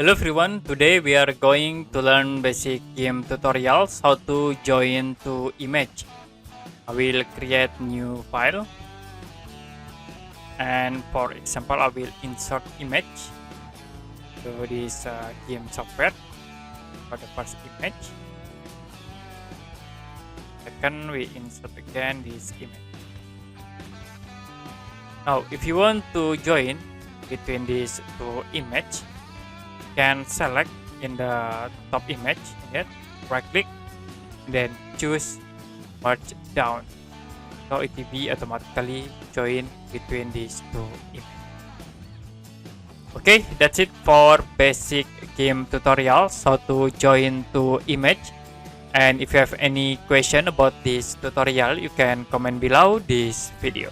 Hello everyone, today we are going to learn basic game tutorials how to join to image. I will create new file and for example I will insert image to this game software for the first image. Second we insert again this image. Now if you want to join between these two images, can select in the top image here, right click, then choose merge down, so it will be automatically join between these two images. Okay, that's it for basic game tutorials how to join to image. And if you have any question about this tutorial, you can comment below this video.